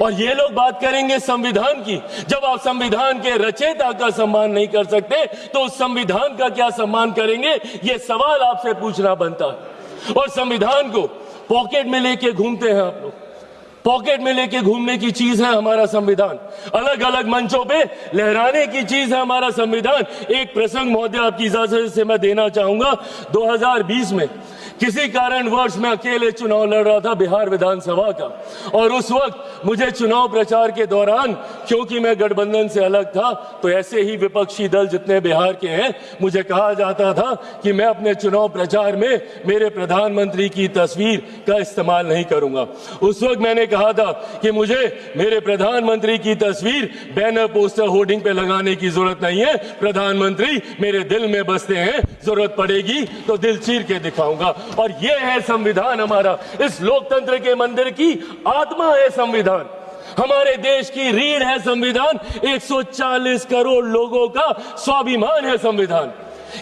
और ये लोग बात करेंगे संविधान की। जब आप संविधान के रचयिता का सम्मान नहीं कर सकते तो उस संविधान का क्या सम्मान करेंगे, ये सवाल आपसे पूछना बनता है। और संविधान को पॉकेट में लेके घूमते हैं आप लोग। पॉकेट में लेके घूमने की चीज है हमारा संविधान, अलग अलग मंचों पे लहराने की चीज है हमारा संविधान। एक प्रसंग महोदय आपकी इजाजत से मैं देना चाहूंगा। 2020 में किसी कारणवश मैं अकेले चुनाव लड़ रहा था बिहार विधानसभा का, और उस वक्त मुझे चुनाव प्रचार के दौरान, क्योंकि मैं गठबंधन से अलग था, तो ऐसे ही विपक्षी दल जितने बिहार के हैं, मुझे कहा जाता था कि मैं अपने चुनाव प्रचार में मेरे प्रधानमंत्री की तस्वीर का इस्तेमाल नहीं करूंगा। उस वक्त मैंने कहा था कि मुझे मेरे प्रधानमंत्री की तस्वीर बैनर पोस्टर होर्डिंग पे लगाने की जरूरत नहीं है, प्रधानमंत्री मेरे दिल में बसते हैं, जरूरत पड़ेगी तो दिल चीर के दिखाऊंगा। और ये है संविधान हमारा, इस लोकतंत्र के मंदिर की आत्मा है संविधान, हमारे देश की रीढ़ है संविधान, 140 करोड़ लोगों का स्वाभिमान है संविधान।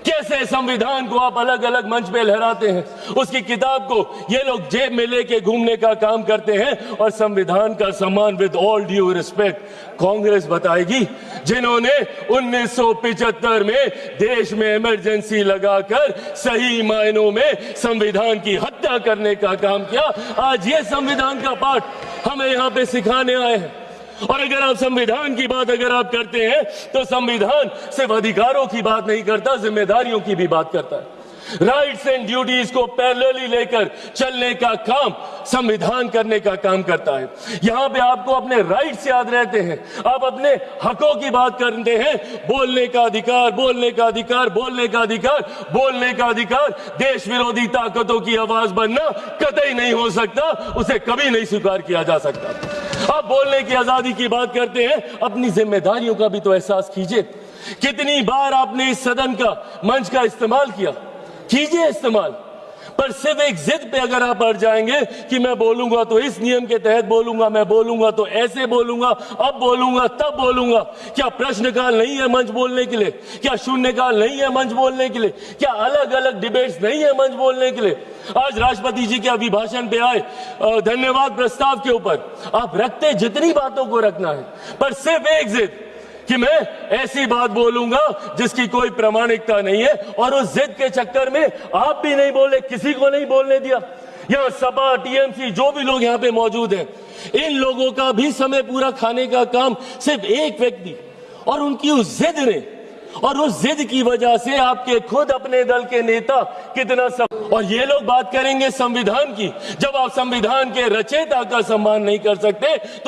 कैसे संविधान को आप अलग अलग मंच पे लहराते हैं, उसकी किताब को ये लोग जेब में लेके घूमने का काम करते हैं। और संविधान का सम्मान, with all due respect, Congress बताएगी, जिन्होंने 1975 में देश में इमरजेंसी लगाकर सही मायनों में संविधान की हत्या करने का काम किया। आज ये संविधान का पाठ हमें यहाँ पे सिखाने आए हैं। और अगर आप संविधान की बात अगर आप करते हैं तो संविधान सिर्फ अधिकारों की बात नहीं करता, जिम्मेदारियों की भी बात करता है। राइट्स एंड ड्यूटीज को पैरेलली लेकर चलने का काम संविधान करने का काम करता है। यहां पे आपको अपने राइट्स याद रहते हैं, आप अपने हकों की बात करते हैं, बोलने का अधिकार, बोलने का अधिकार, बोलने का अधिकार, बोलने का अधिकार। देश विरोधी ताकतों की आवाज बनना कतई नहीं हो सकता, उसे कभी नहीं स्वीकार किया जा सकता। आप बोलने की आजादी की बात करते हैं, अपनी जिम्मेदारियों का भी तो एहसास कीजिए। कितनी बार आपने इस सदन का मंच का इस्तेमाल किया, कीजिए इस्तेमाल, पर सिर्फ एक जिद पे अगर आप अड़ जाएंगे कि मैं बोलूंगा तो इस नियम के तहत बोलूंगा, मैं बोलूंगा तो ऐसे बोलूंगा, अब बोलूंगा तब बोलूंगा। क्या प्रश्नकाल नहीं है मंच बोलने के लिए? क्या शून्यकाल नहीं है मंच बोलने के लिए? क्या अलग अलग डिबेट्स नहीं है मंच बोलने के लिए? आज राष्ट्रपति जी के अभिभाषण पे आए धन्यवाद प्रस्ताव के ऊपर आप रखते जितनी बातों को रखना है, पर सिर्फ एक जिद कि मैं ऐसी बात बोलूंगा जिसकी कोई प्रामाणिकता नहीं है। और उस जिद के चक्कर में आप भी नहीं बोले, किसी को नहीं बोलने दिया। यहाँ सपा, टीएमसी, जो भी लोग यहाँ पे मौजूद हैं, इन लोगों का भी समय पूरा खाने का काम सिर्फ एक व्यक्ति और उनकी उस जिद ने, और उस जिद की वजह से आपके खुद अपने दल के नेता कितना और ये लोग बात करेंगे संविधान की। जब आप संविधान के रचयिता का सम्मान नहीं कर सकते तो